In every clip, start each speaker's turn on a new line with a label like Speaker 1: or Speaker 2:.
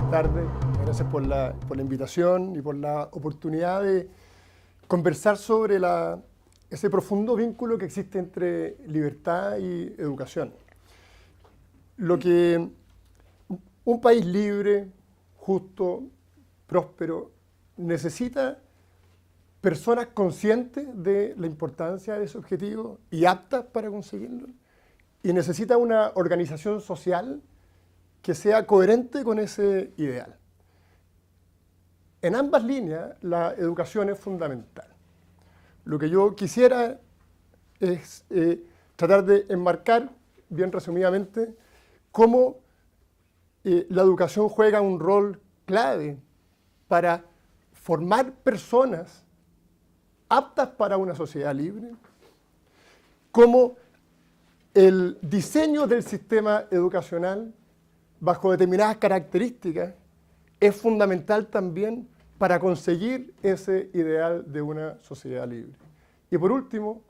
Speaker 1: buenas tardes. Gracias por la invitación y por la oportunidad de conversar sobre ese profundo vínculo que existe entre libertad y educación. Lo que un país libre, justo, próspero, necesita personas conscientes de la importancia de ese objetivo y aptas para conseguirlo. Y necesita una organización social que sea coherente con ese ideal. En ambas líneas, la educación es fundamental. Lo que yo quisiera es tratar de enmarcar, bien resumidamente, cómo la educación juega un rol clave para formar personas aptas para una sociedad libre, cómo el diseño del sistema educacional bajo determinadas características es fundamental también para conseguir ese ideal de una sociedad libre. Y por último,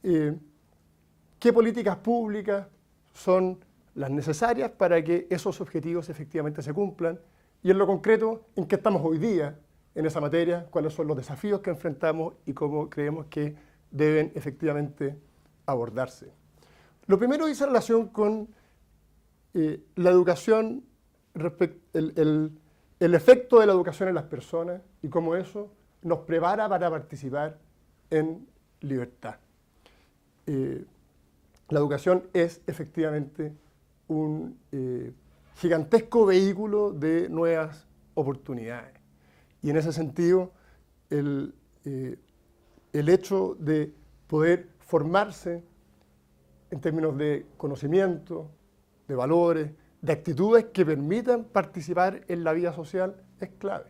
Speaker 1: ¿qué políticas públicas son las necesarias para que esos objetivos efectivamente se cumplan? Y en lo concreto, ¿en qué estamos hoy día en esa materia? ¿Cuáles son los desafíos que enfrentamos y cómo creemos que deben efectivamente abordarse? Lo primero dice relación con la educación, el efecto de la educación en las personas y cómo eso nos prepara para participar en libertad. La educación es efectivamente un gigantesco vehículo de nuevas oportunidades. Y en ese sentido, el hecho de poder formarse en términos de conocimiento, de valores, de actitudes que permitan participar en la vida social es clave.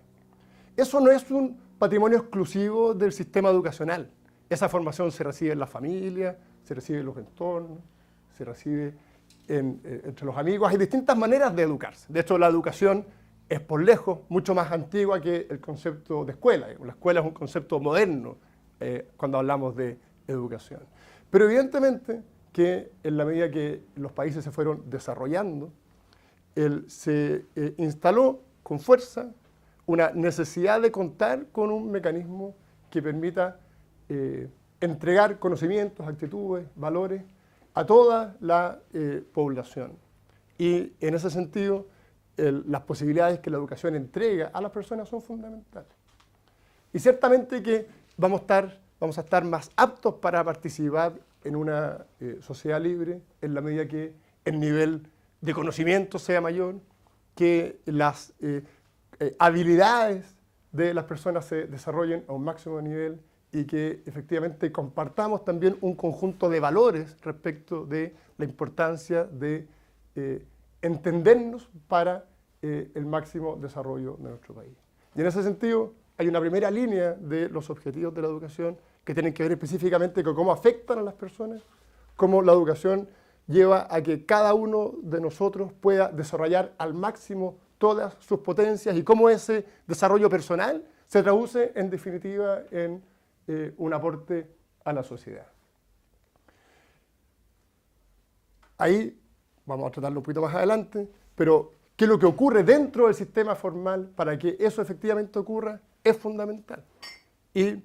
Speaker 1: Eso no es un patrimonio exclusivo del sistema educacional. Esa formación se recibe en la familia, se recibe en los entornos, se recibe entre los amigos. Hay distintas maneras de educarse. De hecho, la educación es por lejos mucho más antigua que el concepto de escuela. La escuela es un concepto moderno cuando hablamos de educación. Pero evidentemente que en la medida que los países se fueron desarrollando, se instaló con fuerza una necesidad de contar con un mecanismo que permita entregar conocimientos, actitudes, valores a toda la población. Y en ese sentido, las posibilidades que la educación entrega a las personas son fundamentales. Y ciertamente que vamos a estar más aptos para participar en una sociedad libre en la medida que el nivel de conocimiento sea mayor, que las habilidades de las personas se desarrollen a un máximo nivel y que efectivamente compartamos también un conjunto de valores respecto de la importancia de entendernos para el máximo desarrollo de nuestro país. Y en ese sentido hay una primera línea de los objetivos de la educación que tienen que ver específicamente con cómo afectan a las personas, cómo la educación lleva a que cada uno de nosotros pueda desarrollar al máximo todas sus potencias y cómo ese desarrollo personal se traduce en definitiva en un aporte a la sociedad. Ahí vamos a tratarlo un poquito más adelante, pero ¿qué es lo que ocurre dentro del sistema formal para que eso efectivamente ocurra? Es fundamental. Y,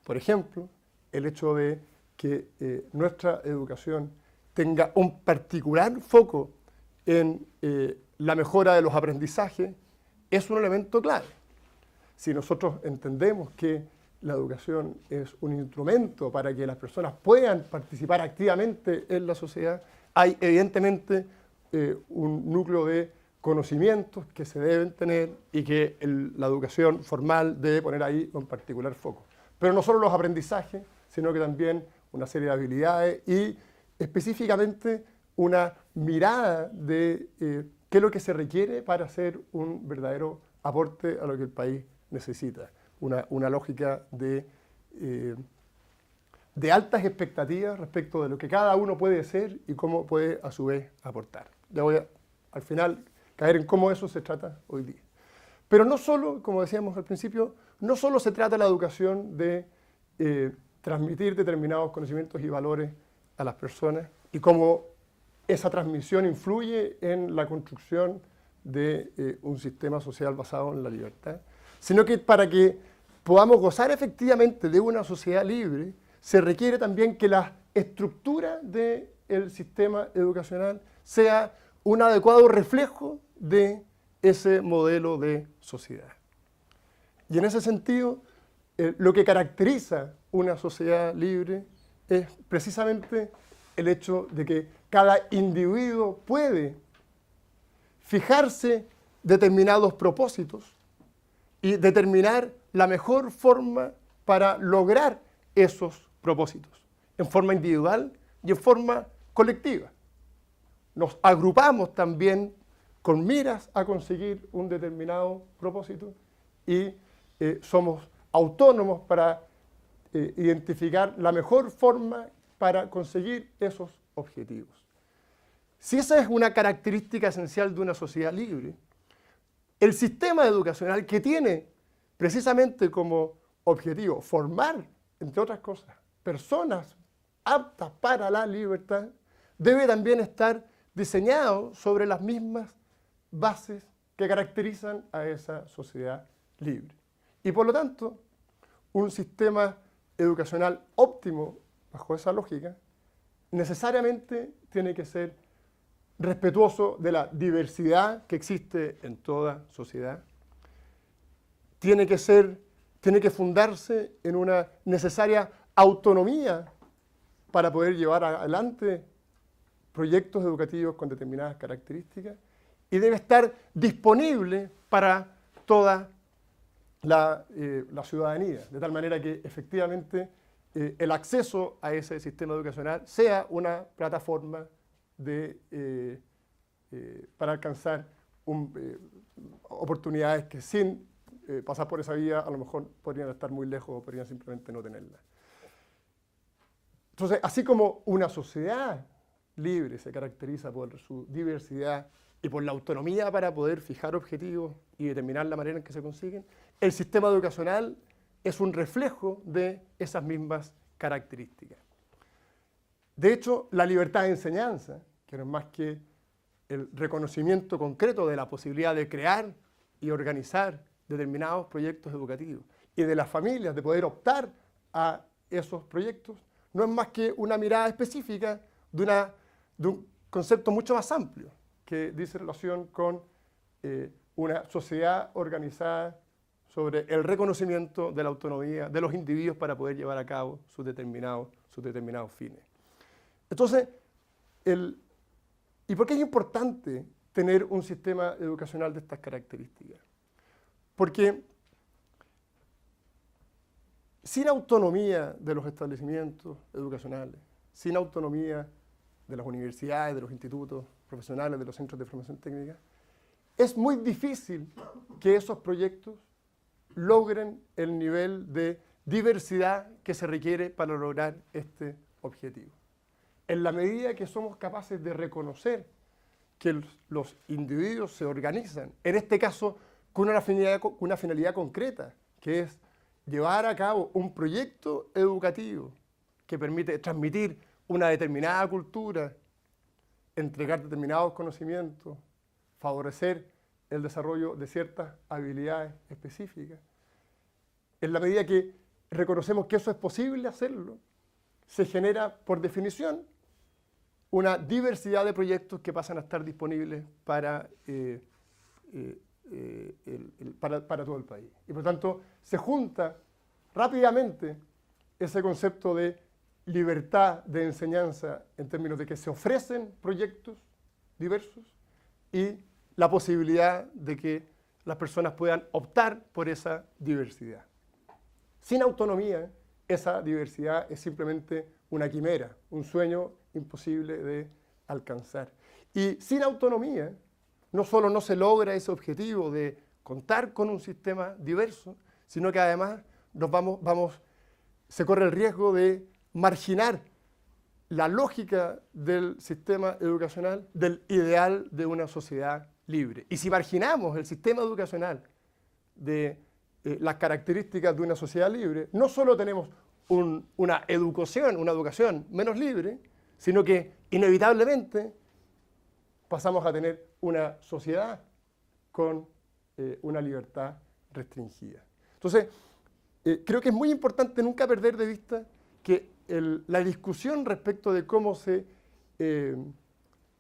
Speaker 1: por ejemplo, el hecho de que nuestra educación tenga un particular foco en la mejora de los aprendizajes es un elemento clave. Si nosotros entendemos que la educación es un instrumento para que las personas puedan participar activamente en la sociedad, hay evidentemente un núcleo de conocimientos que se deben tener y que la educación formal debe poner ahí un particular foco. Pero no solo los aprendizajes, sino que también una serie de habilidades y específicamente una mirada de qué es lo que se requiere para hacer un verdadero aporte a lo que el país necesita. Una lógica de altas expectativas respecto de lo que cada uno puede ser y cómo puede a su vez aportar. Ya voy al final caer en cómo eso se trata hoy día. Pero no solo, como decíamos al principio, no solo se trata la educación de transmitir determinados conocimientos y valores a las personas y cómo esa transmisión influye en la construcción de un sistema social basado en la libertad, sino que para que podamos gozar efectivamente de una sociedad libre, se requiere también que la estructura del sistema educacional sea un adecuado reflejo de ese modelo de sociedad. Y en ese sentido, lo que caracteriza una sociedad libre es precisamente el hecho de que cada individuo puede fijarse determinados propósitos y determinar la mejor forma para lograr esos propósitos, en forma individual y en forma colectiva. Nos agrupamos también con miras a conseguir un determinado propósito y somos autónomos para identificar la mejor forma para conseguir esos objetivos. Si esa es una característica esencial de una sociedad libre, el sistema educacional que tiene precisamente como objetivo formar, entre otras cosas, personas aptas para la libertad, debe también estar diseñado sobre las mismas bases que caracterizan a esa sociedad libre. Y por lo tanto, un sistema educacional óptimo, bajo esa lógica, necesariamente tiene que ser respetuoso de la diversidad que existe en toda sociedad. Tiene que fundarse en una necesaria autonomía para poder llevar adelante proyectos educativos con determinadas características y debe estar disponible para toda la ciudadanía, de tal manera que efectivamente el acceso a ese sistema educacional sea una plataforma para alcanzar oportunidades que sin pasar por esa vía a lo mejor podrían estar muy lejos o podrían simplemente no tenerla. Entonces, así como una sociedad libre se caracteriza por su diversidad y por la autonomía para poder fijar objetivos y determinar la manera en que se consiguen, el sistema educacional es un reflejo de esas mismas características. De hecho, la libertad de enseñanza, que no es más que el reconocimiento concreto de la posibilidad de crear y organizar determinados proyectos educativos y de las familias de poder optar a esos proyectos, no es más que una mirada específica de un concepto mucho más amplio que dice relación con una sociedad organizada sobre el reconocimiento de la autonomía de los individuos para poder llevar a cabo sus determinados fines. Entonces, ¿y por qué es importante tener un sistema educacional de estas características? Porque sin autonomía de los establecimientos educacionales, sin autonomía de las universidades, de los institutos profesionales, de los centros de formación técnica, es muy difícil que esos proyectos logren el nivel de diversidad que se requiere para lograr este objetivo. En la medida que somos capaces de reconocer que los individuos se organizan, en este caso con una finalidad concreta, que es llevar a cabo un proyecto educativo que permite transmitir una determinada cultura, entregar determinados conocimientos, favorecer el desarrollo de ciertas habilidades específicas. En la medida que reconocemos que eso es posible hacerlo, se genera, por definición, una diversidad de proyectos que pasan a estar disponibles para todo el país. Y por tanto, se junta rápidamente ese concepto de libertad de enseñanza en términos de que se ofrecen proyectos diversos y la posibilidad de que las personas puedan optar por esa diversidad. Sin autonomía, esa diversidad es simplemente una quimera, un sueño imposible de alcanzar. Y sin autonomía, no solo no se logra ese objetivo de contar con un sistema diverso, sino que además se corre el riesgo de marginar la lógica del sistema educacional del ideal de una sociedad libre. Y si marginamos el sistema educacional de las características de una sociedad libre, no solo tenemos una educación menos libre, sino que inevitablemente pasamos a tener una sociedad con una libertad restringida. Entonces, creo que es muy importante nunca perder de vista que la discusión respecto de cómo se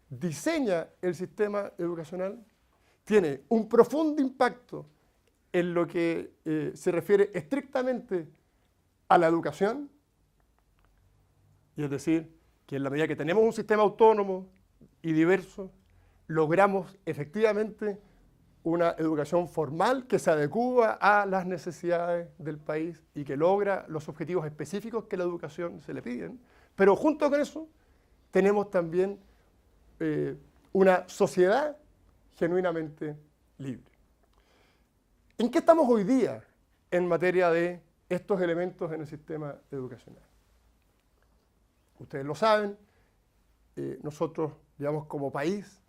Speaker 1: diseña el sistema educacional tiene un profundo impacto en lo que se refiere estrictamente a la educación, y es decir, que en la medida que tenemos un sistema autónomo y diverso, logramos efectivamente una educación formal que se adecúa a las necesidades del país y que logra los objetivos específicos que la educación se le piden. Pero junto con eso, tenemos también una sociedad genuinamente libre. ¿En qué estamos hoy día en materia de estos elementos en el sistema educacional? Ustedes lo saben, nosotros, digamos, como país,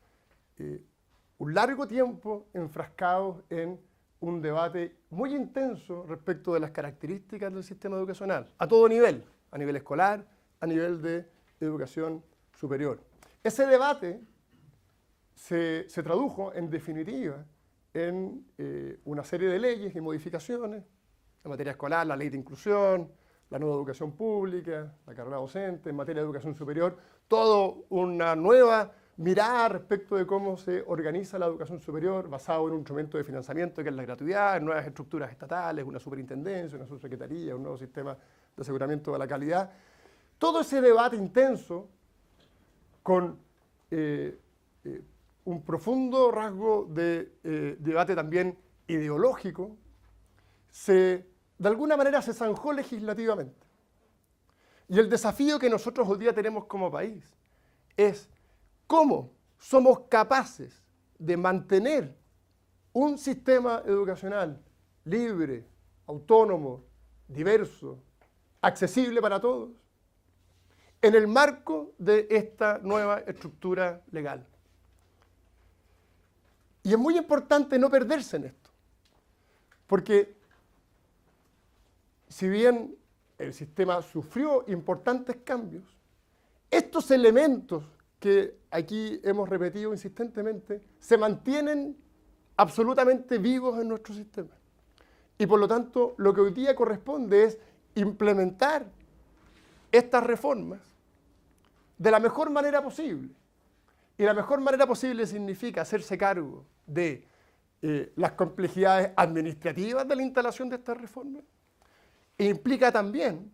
Speaker 1: un largo tiempo enfrascados en un debate muy intenso respecto de las características del sistema educacional, a todo nivel, a nivel escolar, a nivel de educación superior. Ese debate se tradujo, en definitiva, en una serie de leyes y modificaciones en materia escolar, la ley de inclusión, la nueva educación pública, la carrera docente, en materia de educación superior, toda una nueva mirada respecto de cómo se organiza la educación superior, basado en un instrumento de financiamiento que es la gratuidad, en nuevas estructuras estatales, una superintendencia, una subsecretaría, un nuevo sistema de aseguramiento de la calidad. Todo ese debate intenso, con un profundo rasgo de debate también ideológico, de alguna manera se zanjó legislativamente. Y el desafío que nosotros hoy día tenemos como país es cómo somos capaces de mantener un sistema educacional libre, autónomo, diverso, accesible para todos, en el marco de esta nueva estructura legal. Y es muy importante no perderse en esto, porque si bien el sistema sufrió importantes cambios, estos elementos que aquí hemos repetido insistentemente se mantienen absolutamente vivos en nuestro sistema. Y por lo tanto, lo que hoy día corresponde es implementar estas reformas de la mejor manera posible. Y la mejor manera posible significa hacerse cargo de las complejidades administrativas de la instalación de estas reformas. E implica también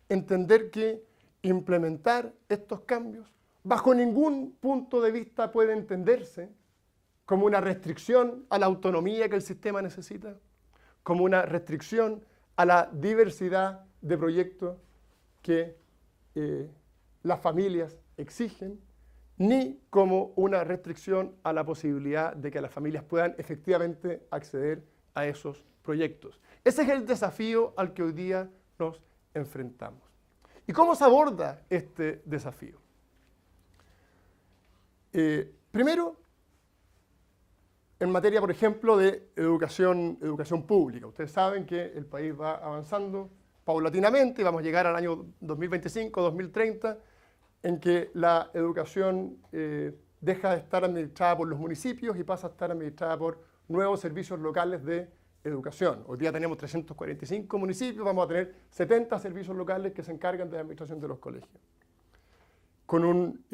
Speaker 1: entender que implementar estos cambios bajo ningún punto de vista puede entenderse como una restricción a la autonomía que el sistema necesita, como una restricción a la diversidad de proyectos que las familias exigen, ni como una restricción a la posibilidad de que las familias puedan efectivamente acceder a esos proyectos. Ese es el desafío al que hoy día nos enfrentamos. ¿Y cómo se aborda este desafío? Primero, en materia, por ejemplo, de educación pública. Ustedes saben que el país va avanzando paulatinamente y vamos a llegar al año 2025, 2030, en que la educación deja de estar administrada por los municipios y pasa a estar administrada por nuevos servicios locales de educación. Hoy día tenemos 345 municipios, vamos a tener 70 servicios locales que se encargan de la administración de los colegios. Con un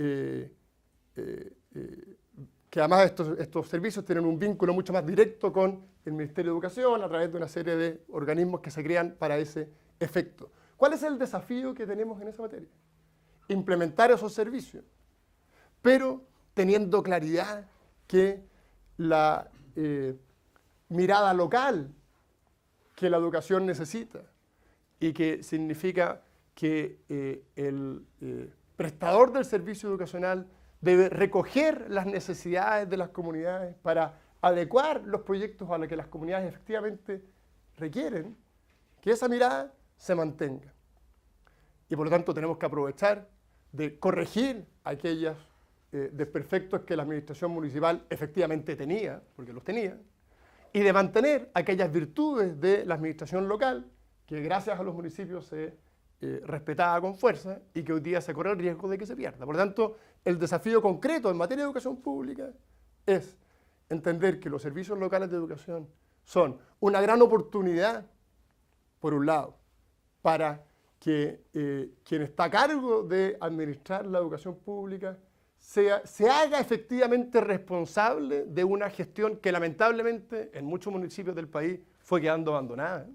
Speaker 1: que además estos servicios tienen un vínculo mucho más directo con el Ministerio de Educación a través de una serie de organismos que se crean para ese efecto. ¿Cuál es el desafío que tenemos en esa materia? Implementar esos servicios, pero teniendo claridad que la mirada local que la educación necesita y que significa que el prestador del servicio educacional debe recoger las necesidades de las comunidades para adecuar los proyectos a los que las comunidades efectivamente requieren, que esa mirada se mantenga. Y por lo tanto tenemos que aprovechar de corregir aquellos desperfectos que la administración municipal efectivamente tenía, porque los tenía, y de mantener aquellas virtudes de la administración local que gracias a los municipios se respetaba con fuerza y que hoy día se corre el riesgo de que se pierda. Por lo tanto, el desafío concreto en materia de educación pública es entender que los servicios locales de educación son una gran oportunidad, por un lado, para que quien está a cargo de administrar la educación pública se haga efectivamente responsable de una gestión que lamentablemente en muchos municipios del país fue quedando abandonada.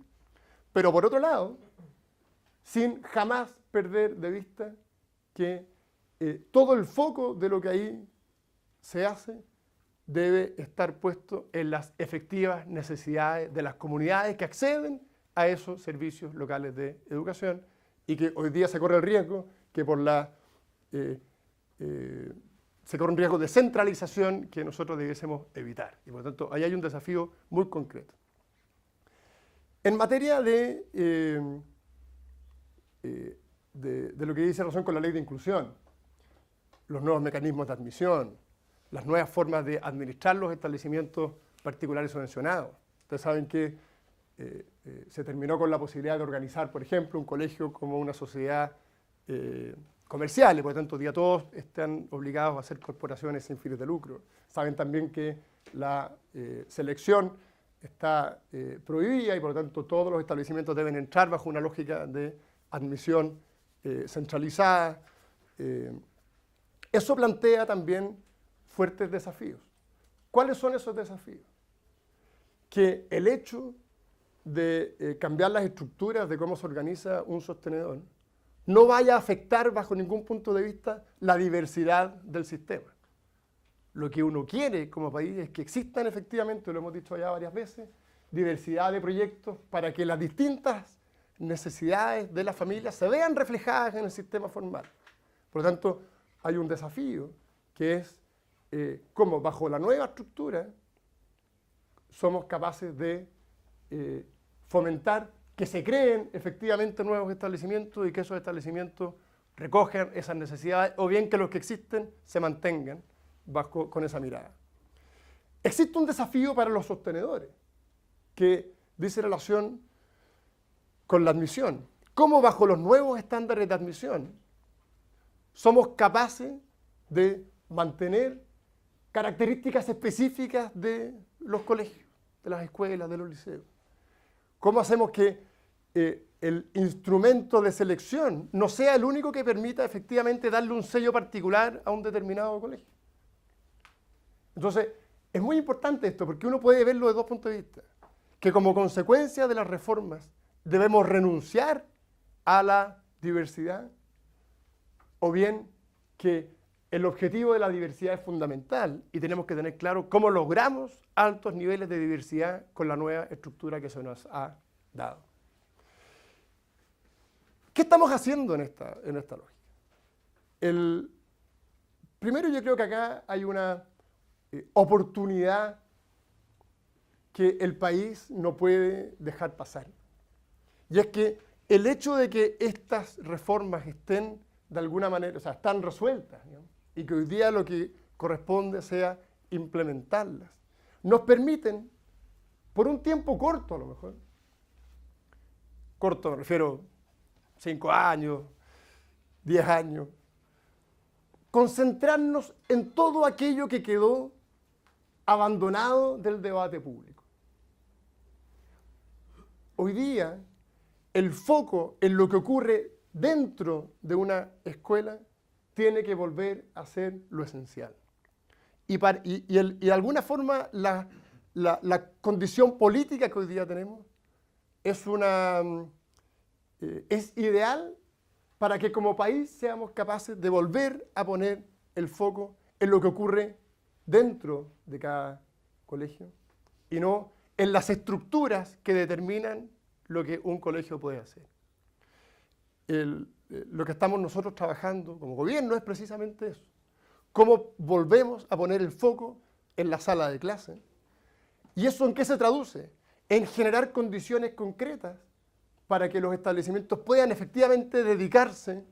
Speaker 1: Pero por otro lado, sin jamás perder de vista que todo el foco de lo que ahí se hace debe estar puesto en las efectivas necesidades de las comunidades que acceden a esos servicios locales de educación y que hoy día se corre el riesgo que por la se corre un riesgo de centralización que nosotros debiésemos evitar. Y por lo tanto, ahí hay un desafío muy concreto. En materia de lo que dice relación con la ley de inclusión, los nuevos mecanismos de admisión, las nuevas formas de administrar los establecimientos particulares subvencionados. Ustedes saben que se terminó con la posibilidad de organizar, por ejemplo, un colegio como una sociedad comercial, y por lo tanto, ya todos están obligados a ser corporaciones sin fines de lucro. Saben también que la selección está prohibida y por lo tanto todos los establecimientos deben entrar bajo una lógica de admisión centralizada. Eso plantea también fuertes desafíos. ¿Cuáles son esos desafíos? Que el hecho de cambiar las estructuras de cómo se organiza un sostenedor no vaya a afectar bajo ningún punto de vista la diversidad del sistema. Lo que uno quiere como país es que existan efectivamente, lo hemos dicho ya varias veces, diversidad de proyectos para que las distintas necesidades de las familias se vean reflejadas en el sistema formal. Por lo tanto, hay un desafío que es cómo bajo la nueva estructura somos capaces de fomentar que se creen efectivamente nuevos establecimientos y que esos establecimientos recojan esas necesidades o bien que los que existen se mantengan con esa mirada. Existe un desafío para los sostenedores que dice relación con la admisión. ¿Cómo bajo los nuevos estándares de admisión somos capaces de mantener características específicas de los colegios, de las escuelas, de los liceos? ¿Cómo hacemos que el instrumento de selección no sea el único que permita efectivamente darle un sello particular a un determinado colegio? Entonces, es muy importante esto porque uno puede verlo de dos puntos de vista. Que como consecuencia de las reformas debemos renunciar a la diversidad, o bien que el objetivo de la diversidad es fundamental y tenemos que tener claro cómo logramos altos niveles de diversidad con la nueva estructura que se nos ha dado. ¿Qué estamos haciendo en esta lógica? Primero, yo creo que acá hay una oportunidad que el país no puede dejar pasar. Y es que el hecho de que estas reformas estén de alguna manera, o sea, están resueltas, ¿no? Y que hoy día lo que corresponde sea implementarlas, nos permiten, por un tiempo corto a lo mejor, corto me refiero 5 años, 10 años, concentrarnos en todo aquello que quedó abandonado del debate público. Hoy día, el foco en lo que ocurre dentro de una escuela tiene que volver a ser lo esencial. Y de alguna forma la condición política que hoy día tenemos es ideal para que como país seamos capaces de volver a poner el foco en lo que ocurre dentro de cada colegio y no en las estructuras que determinan lo que un colegio puede hacer. Lo que estamos nosotros trabajando como gobierno es precisamente eso. Cómo volvemos a poner el foco en la sala de clase. ¿Y eso en qué se traduce? En generar condiciones concretas para que los establecimientos puedan efectivamente dedicarse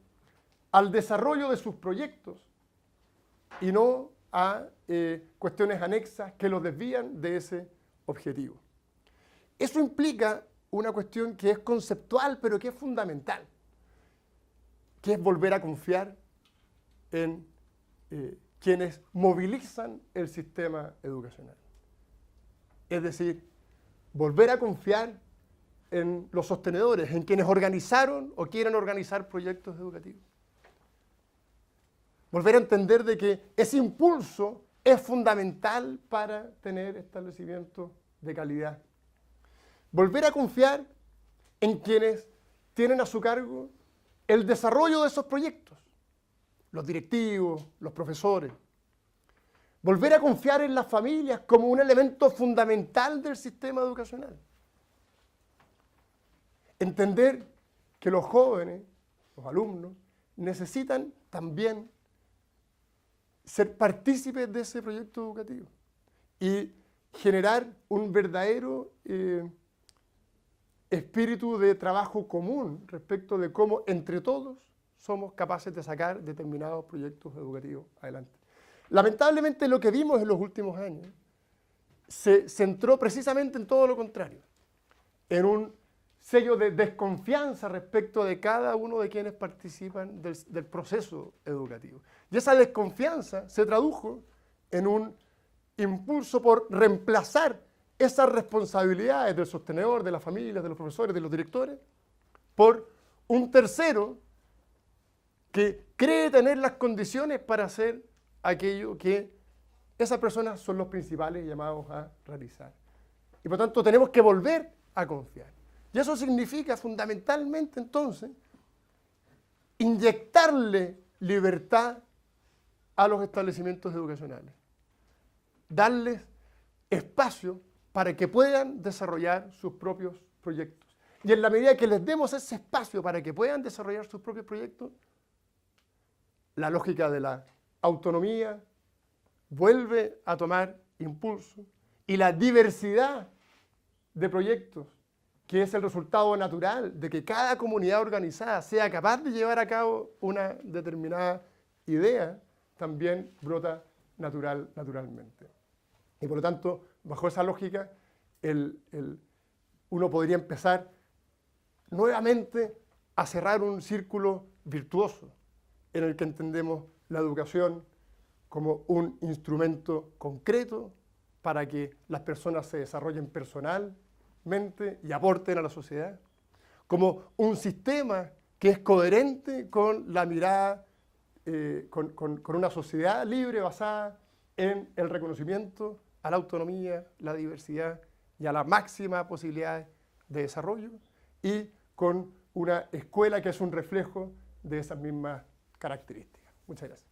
Speaker 1: al desarrollo de sus proyectos y no a cuestiones anexas que los desvían de ese objetivo. Eso implica una cuestión que es conceptual, pero que es fundamental, que es volver a confiar en quienes movilizan el sistema educacional. Es decir, volver a confiar en los sostenedores, en quienes organizaron o quieren organizar proyectos educativos. Volver a entender de que ese impulso es fundamental para tener establecimientos de calidad. Volver a confiar en quienes tienen a su cargo el desarrollo de esos proyectos, los directivos, los profesores. Volver a confiar en las familias como un elemento fundamental del sistema educacional. Entender que los jóvenes, los alumnos, necesitan también ser partícipes de ese proyecto educativo y generar un verdadero espíritu de trabajo común respecto de cómo entre todos somos capaces de sacar determinados proyectos educativos adelante. Lamentablemente lo que vimos en los últimos años se centró precisamente en todo lo contrario, en un sello de desconfianza respecto de cada uno de quienes participan del proceso educativo. Y esa desconfianza se tradujo en un impulso por reemplazar esas responsabilidades del sostenedor, de las familias, de los profesores, de los directores, por un tercero que cree tener las condiciones para hacer aquello que esas personas son los principales llamados a realizar. Y por tanto tenemos que volver a confiar. Y eso significa fundamentalmente entonces inyectarle libertad a los establecimientos educacionales, darles espacio para que puedan desarrollar sus propios proyectos. Y en la medida que les demos ese espacio para que puedan desarrollar sus propios proyectos, la lógica de la autonomía vuelve a tomar impulso y la diversidad de proyectos, que es el resultado natural de que cada comunidad organizada sea capaz de llevar a cabo una determinada idea, también brota naturalmente. Y por lo tanto, bajo esa lógica, uno podría empezar nuevamente a cerrar un círculo virtuoso en el que entendemos la educación como un instrumento concreto para que las personas se desarrollen personalmente y aporten a la sociedad, como un sistema que es coherente con la mirada, con una sociedad libre basada en el reconocimiento a la autonomía, la diversidad y a la máxima posibilidad de desarrollo, y con una escuela que es un reflejo de esas mismas características. Muchas gracias.